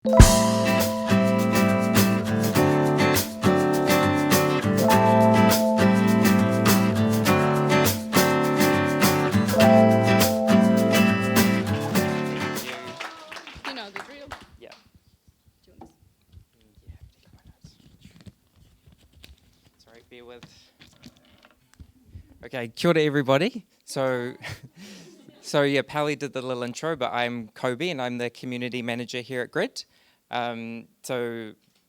Okay, kia ora everybody. So yeah, Pally did the little intro, but I'm Coby and I'm the community manager here at Grid. Yeah, I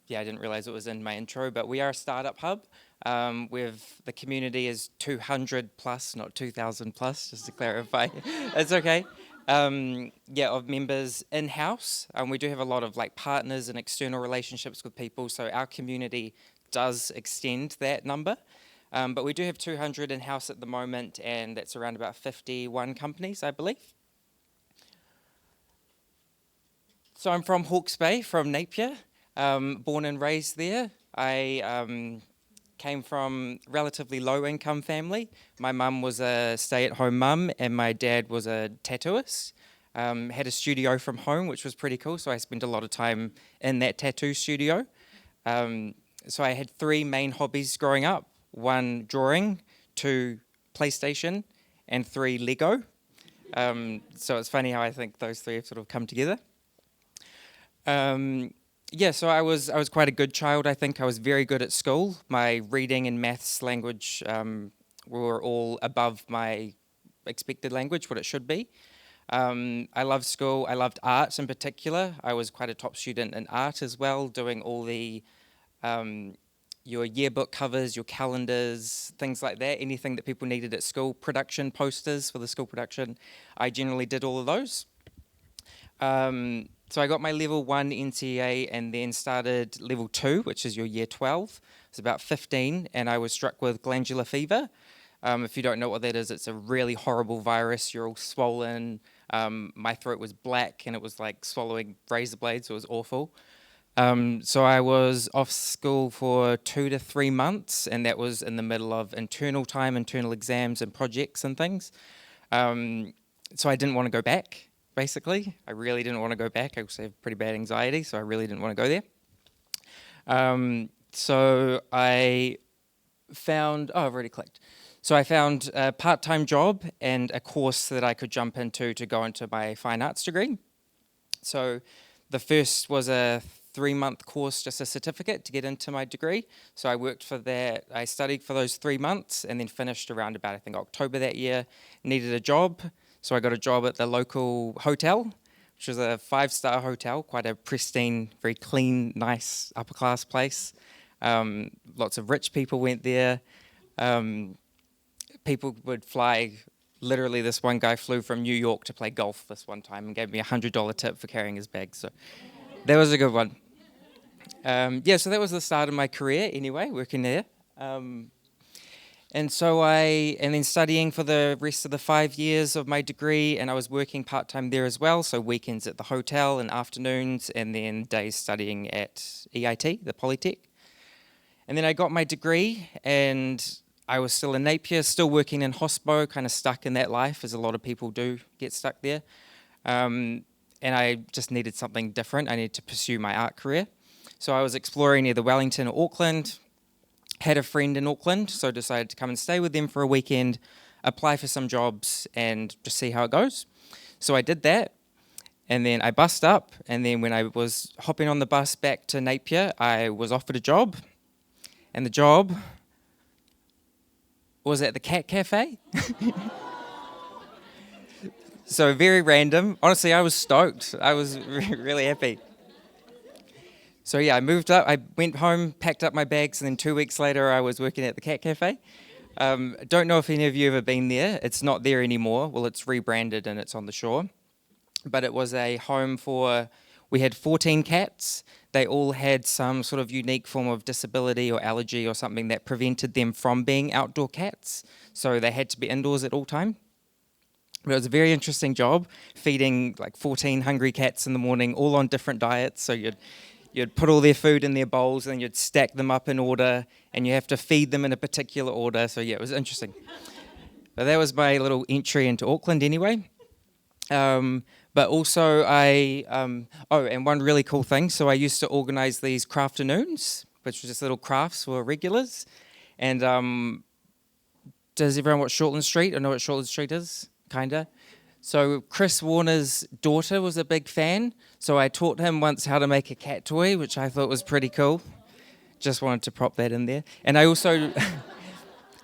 didn't realize it was in my intro, but we are a startup hub. The community is 200 plus, not 2,000 plus, just to clarify. It's okay. Of members in-house. We do have a lot of partners and external relationships with people, so our community does extend that number. But we do have 200 in-house at the moment, and that's around about 51 companies, I believe. So I'm from Hawke's Bay, from Napier, born and raised there. I came from a relatively low-income family. My mum was a stay-at-home mum, and my dad was a tattooist. Had a studio from home, which was pretty cool, so I spent a lot of time in that tattoo studio. So I had three main hobbies growing up. 1, drawing, 2, PlayStation, and 3, Lego. So it's funny how I think those three have sort of come together. So I was quite a good child, I think. I was very good at school. My reading and maths language were all above my expected language, what it should be. I loved school. I loved art in particular. I was quite a top student in art as well, doing all the your yearbook covers, your calendars, things like that, anything that people needed at school, production posters for the school production. I generally did all of those. So I got my level 1 NCEA and then started level 2, which is your year 12. I was about 15 and I was struck with glandular fever. If you don't know what that is, it's a really horrible virus. You're all swollen. My throat was black and it was like swallowing razor blades. It was awful. So I was off school for 2 to 3 months, and that was in the middle of internal exams and projects and things. So I didn't want to go back, basically. I really didn't want to go back. I also have pretty bad anxiety, so I really didn't want to go there. So I found, I've already clicked. So I found a part-time job and a course that I could jump into to go into my fine arts degree. So the first was a 3-month course, just a certificate to get into my degree. So I worked for that. I studied for those 3 months and then finished around about, I think, October that year. Needed a job. So I got a job at the local hotel, which was a 5-star hotel, quite a pristine, very clean, nice, upper-class place. Lots of rich people went there. People would fly. Literally, this one guy flew from New York to play golf this one time and gave me a $100 tip for carrying his bag. So that was a good one. So that was the start of my career anyway, working there. And then studying for the rest of the 5 years of my degree, and I was working part-time there as well, so weekends at the hotel and afternoons, and then days studying at EIT, the Polytech. And then I got my degree, and I was still in Napier, still working in hospo, kind of stuck in that life, as a lot of people do get stuck there. And I just needed something different. I needed to pursue my art career. So I was exploring either Wellington or Auckland, had a friend in Auckland, so decided to come and stay with them for a weekend, apply for some jobs, and just see how it goes. So I did that, and then I bussed up, and then when I was hopping on the bus back to Napier, I was offered a job, and the job was at the Cat Cafe. So very random. Honestly, I was stoked. I was really happy. So yeah, I moved up, I went home, packed up my bags, and then 2 weeks later I was working at the Cat Cafe. Don't know if any of you have ever been there. It's not there anymore. Well, it's rebranded and it's on the shore. But it was a home we had 14 cats. They all had some sort of unique form of disability or allergy or something that prevented them from being outdoor cats. So they had to be indoors at all time. But it was a very interesting job, feeding like 14 hungry cats in the morning, all on different diets. So you'd put all their food in their bowls and you'd stack them up in order, and you have to feed them in a particular order. So yeah, it was interesting. But that was my little entry into Auckland anyway. But also and one really cool thing, so I used to organize these crafternoons, which were just little crafts for regulars. And does everyone watch Shortland Street or know what Shortland Street is? Kinda. So Chris Warner's daughter was a big fan, so I taught him once how to make a cat toy, which I thought was pretty cool. Just wanted to prop that in there. And I also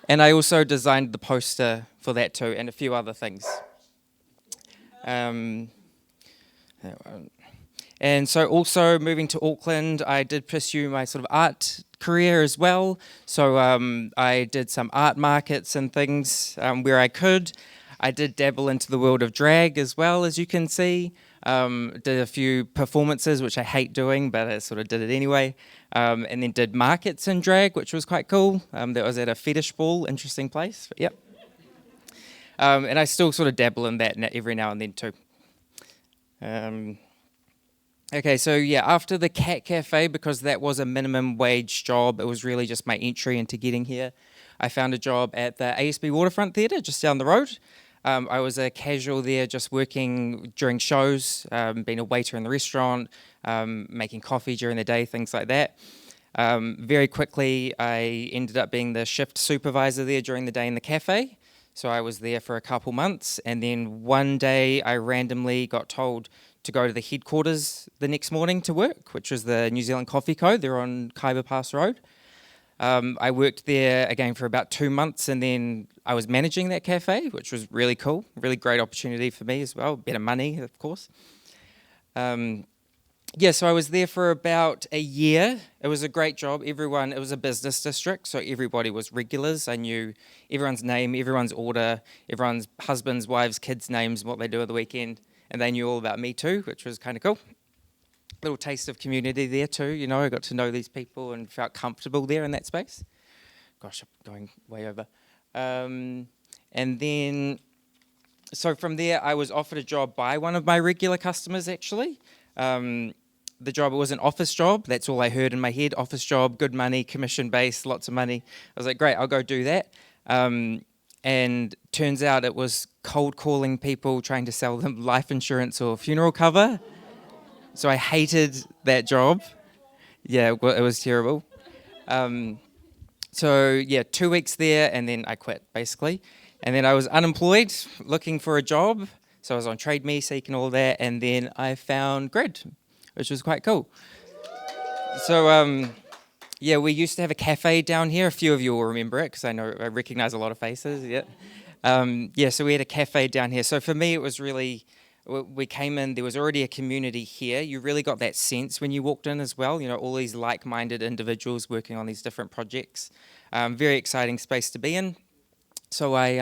and I also designed the poster for that too, and a few other things. And so also moving to Auckland, I did pursue my sort of art career as well. So I did some art markets and things where I could. I did dabble into the world of drag as well, as you can see. Did a few performances, which I hate doing, but I sort of did it anyway. And then did markets in drag, which was quite cool. That was at a fetish ball, interesting place, but yep. And I still sort of dabble in that every now and then too. Okay, so yeah, after the Cat Cafe, because that was a minimum wage job, it was really just my entry into getting here. I found a job at the ASB Waterfront Theatre just down the road. I was a casual there, just working during shows, being a waiter in the restaurant, making coffee during the day, things like that. Very quickly, I ended up being the shift supervisor there during the day in the cafe. So I was there for a couple months, and then one day I randomly got told to go to the headquarters the next morning to work, which was the New Zealand Coffee Co. They're on Kaiba Pass Road. I worked there again for about 2 months, and then I was managing that cafe, which was really cool, really great opportunity for me as well, better money, of course. So I was there for about a year. It was a great job. It was a business district, so everybody was regulars. I knew everyone's name, everyone's order, everyone's husbands, wives, kids' names, what they do at the weekend, and they knew all about me too, which was kind of cool. Little taste of community there too, I got to know these people and felt comfortable there in that space. Gosh, I'm going way over. And then, so from there, I was offered a job by one of my regular customers, actually. The job, it was an office job. That's all I heard in my head. Office job, good money, commission-based, lots of money. I was like, great, I'll go do that. And turns out it was cold calling people, trying to sell them life insurance or funeral cover. So I hated that job. Yeah, it was terrible. 2 weeks there, and then I quit, basically. And then I was unemployed, looking for a job. So I was on Trade Me, Seek and all that, and then I found Grid, which was quite cool. So, we used to have a cafe down here. A few of you will remember it, because I recognize a lot of faces, yeah. So we had a cafe down here. So for me, it was really, we came in, there was already a community here. You really got that sense when you walked in as well, all these like-minded individuals working on these different projects. Very exciting space to be in. So I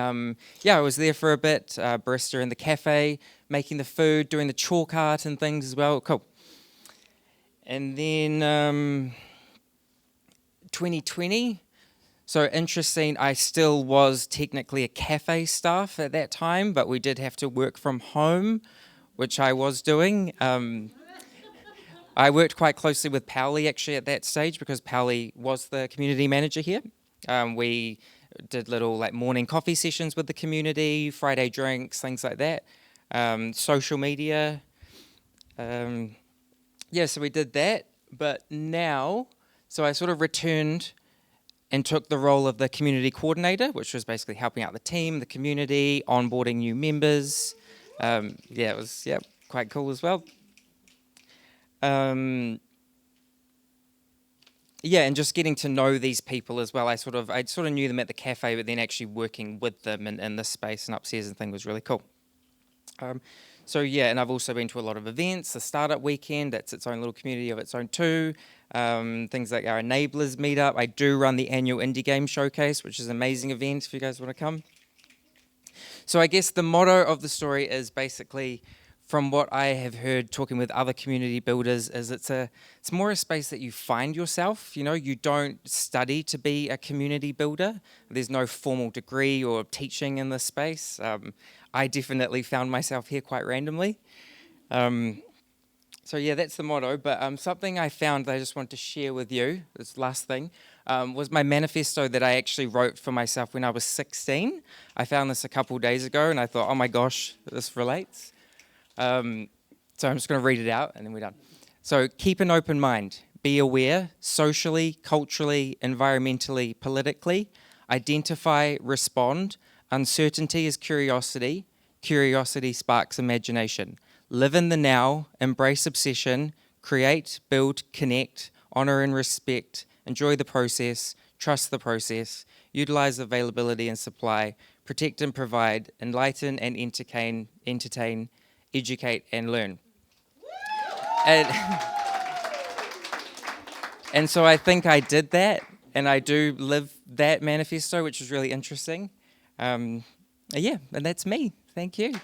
was there for a bit, barista in the cafe, making the food, doing the chalk art and things as well. Cool. And then 2020, so interesting, I still was technically a cafe staff at that time, but we did have to work from home, which I was doing. I worked quite closely with Pauli actually at that stage, because Pauli was the community manager here. We did little morning coffee sessions with the community, Friday drinks, things like that. Social media. So we did that, but now, so I sort of returned and took the role of the community coordinator, which was basically helping out the team, the community, onboarding new members. It was quite cool as well. And just getting to know these people as well. I sort of knew them at the cafe, but then actually working with them in this space and upstairs and thing was really cool. And I've also been to a lot of events. The Startup Weekend, that's its own little community of its own too. Things like our Enablers meetup. I do run the annual Indie Game Showcase, which is an amazing event if you guys want to come. So I guess the motto of the story is basically, from what I have heard talking with other community builders, is it's more a space that you find yourself. You don't study to be a community builder. There's no formal degree or teaching in this space. I definitely found myself here quite randomly. That's the motto. But something I found that I just want to share with you, this last thing, was my manifesto that I actually wrote for myself when I was 16. I found this a couple days ago, and I thought, oh my gosh, this relates. So I'm just going to read it out and then we're done. So keep an open mind. Be aware socially, culturally, environmentally, politically. Identify, respond. Uncertainty is curiosity. Curiosity sparks imagination. Live in the now. Embrace obsession. Create, build, connect. Honor and respect. Enjoy the process. Trust the process. Utilize availability and supply. Protect and provide. Enlighten and entertain, educate and learn. And so I think I did that, and I do live that manifesto, which is really interesting. Yeah, and that's me. Thank you.